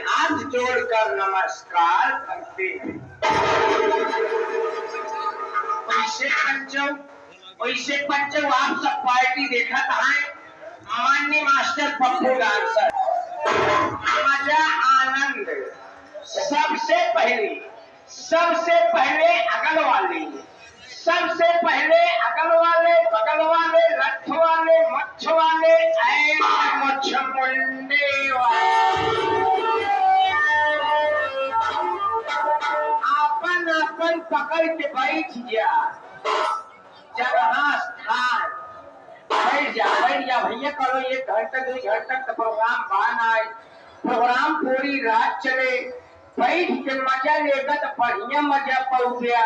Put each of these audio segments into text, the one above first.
हाथ जोड़कर नमस्कार करते हैं। जैसे पंचो वैसे पंचो आप सब पार्टी देखा है माननीय मास्टर पप्पू डांसर मजा आनंद सबसे पहले अगल वाले बगल वाले लठ वाले मच्छ वाले मच्छ मुंडे अपन पकड़ के बैठ गया जगह स्थान बैठ जा भैया करो 1 घंटा 2 घंटा का प्रोग्राम बनाए प्रोग्राम पूरी रात चले बैठ के मजा लेगा तो बढ़िया मजा पड़ गया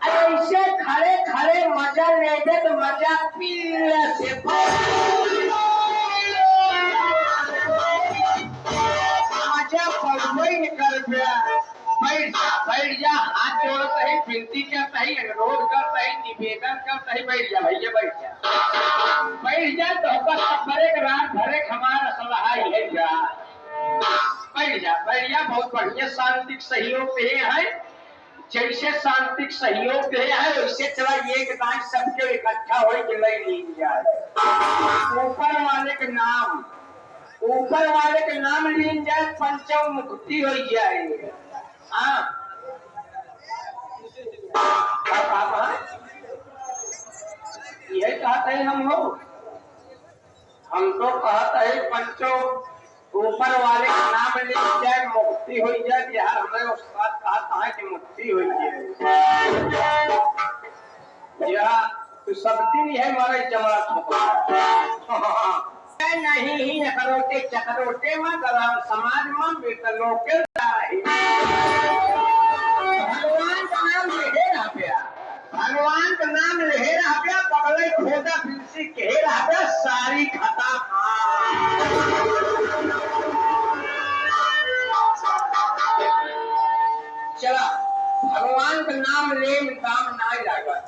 ऐसे खड़े मजा लेगा तो मजा पीला से मजा पड़वे कर गया बैठ जा हाथ जोड़ता है विनती करता है अनुरोध करता है निवेदन करता है बैठ जा भैया बैठ जा तो भरे रात भरे हमारा सलाह है जा बैठ जा बहुत बढ़िया शांतिक सहयोग पे है जैसे शांतिक सहयोग पे है वैसे चला एक नाच सबके इकट्ठा हो के ले ली जाए ऊपर वाले के नाम ली जाए पंचम मुक्ति हो जाए यही कहते हैं हम तो कहते हैं पंचो ऊपर वाले का नाम ले जाए मुक्ति हो जाए यार हमें उस्ताद कहा है कि मुक्ति हो जाए यह तो सब दिन है हमारे जमरा नहीं ही चकरोटे में समाज में बेतलों के भगवान का नाम ले रहा पगले खोदा फिर कह रहा सारी खता चला भगवान का नाम ले काम ना लगा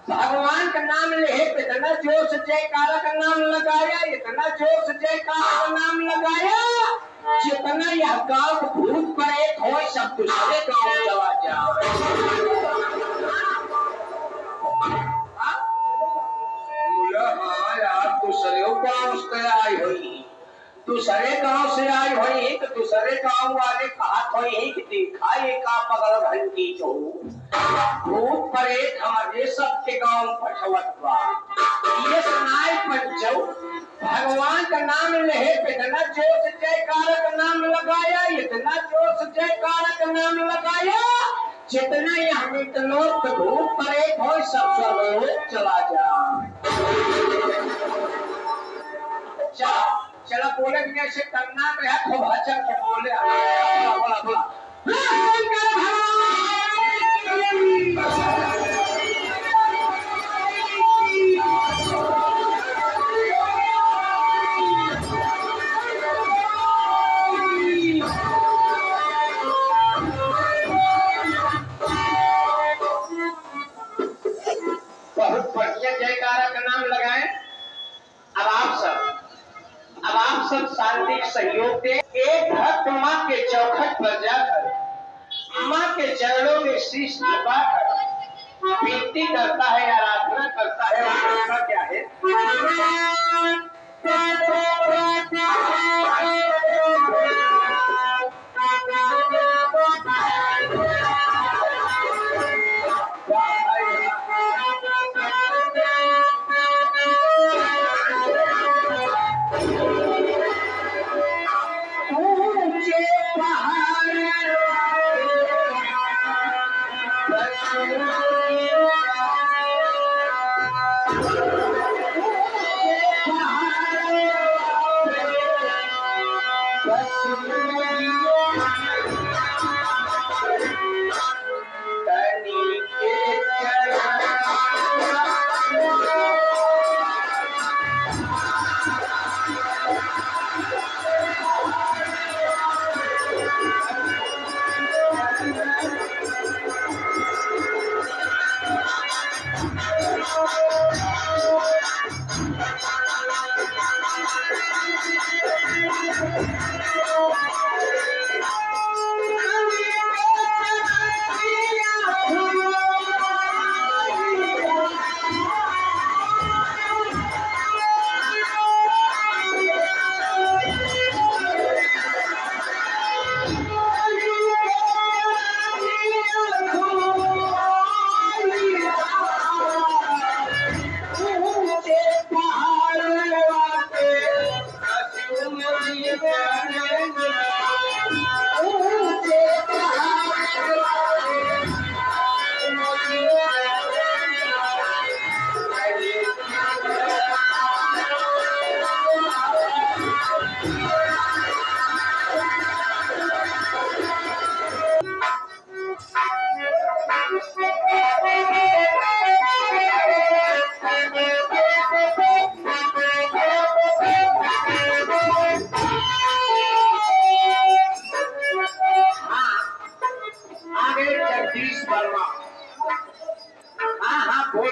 भगवान का नाम ले इतना जोश जयकारा का नाम लगाया इतना जोश जयकारा का नाम लगाया जितना यह गांव भूत पड़े हो सब दूसरे गांव चला जाओ दूसरे गांव से आई हुई तो दूसरे गांव वाले कहा हुई कि देखा ये का पगल घंटी जो भूत प्रेत हमारे सबके गांव पठवत बा ये सुनाई पंचो भगवान का नाम ले इतना जोश जयकार का नाम लगाया इतना जोश जयकार का नाम लगाया जितना यहाँ लोग भूत प्रेत हो सब स्वर्ग चला जा चला बोले जैसे करना है खूब हचर के बोले बोला बहुत बढ़िया जयकारा का नाम लगाए अब आप सब शांतिक सहयोग दे एक भक्त माँ के चौखट पर जाकर माँ के चरणों में शीश झुकाकर विनती करता है आराधना करता है और क्या है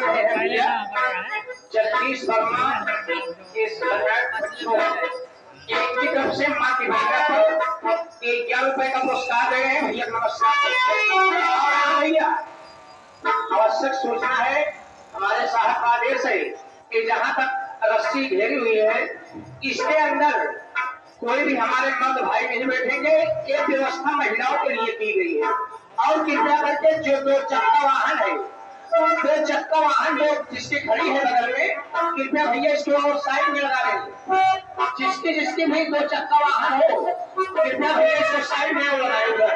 रहे हैं भैया जगदीश वर्मा इस इनकी तरफ से माँ की महिला को 11 रुपए का पुरस्कार दे रहे हैं भैया। नमस्कार भैया। आवश्यक सूचना है, हमारे साहब का आदेश है कि जहां तक रस्सी घेरी हुई है इसके अंदर कोई भी हमारे मर्द भाई नहीं बैठेंगे। ये व्यवस्था महिलाओं के लिए की गई है। और कृपया करके जो 2 चक्का वाहन है, 2 चक्का वाहन जो जिसकी खड़ी है बगल में, कृपया भैया इसको साइड में लगा देंगे। जिसकी भी 2 चक्का वाहन हो कृपया भैया इसको साइड में लगाए उधर।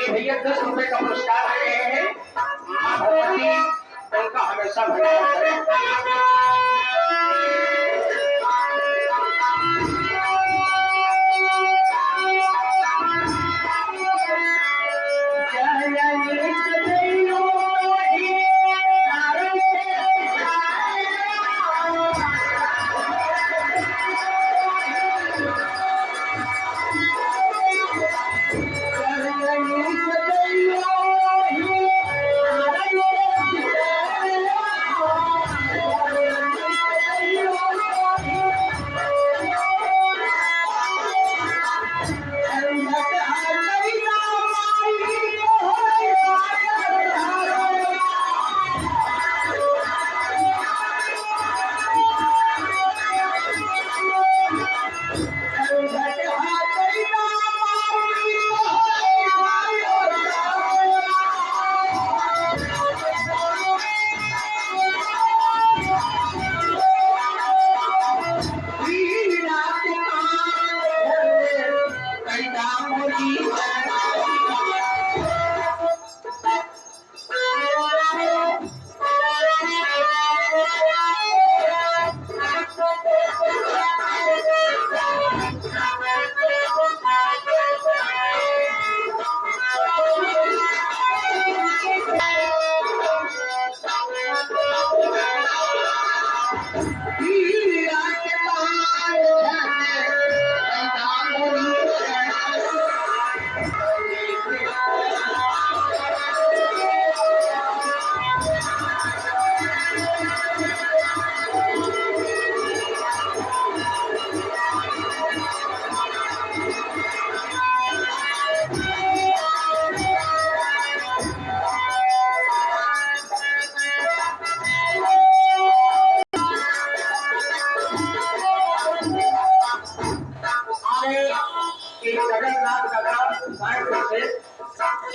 भैया 10 रुपए का पुरस्कार दे रहे हैं। माँ भगवती उनका हमेशा भला करे।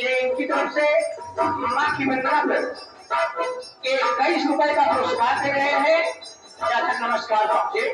इनकी तरफ से माँ की वंदना पर 21 रुपए का पुरस्कार दे रहे हैं। नमस्कार बापजी.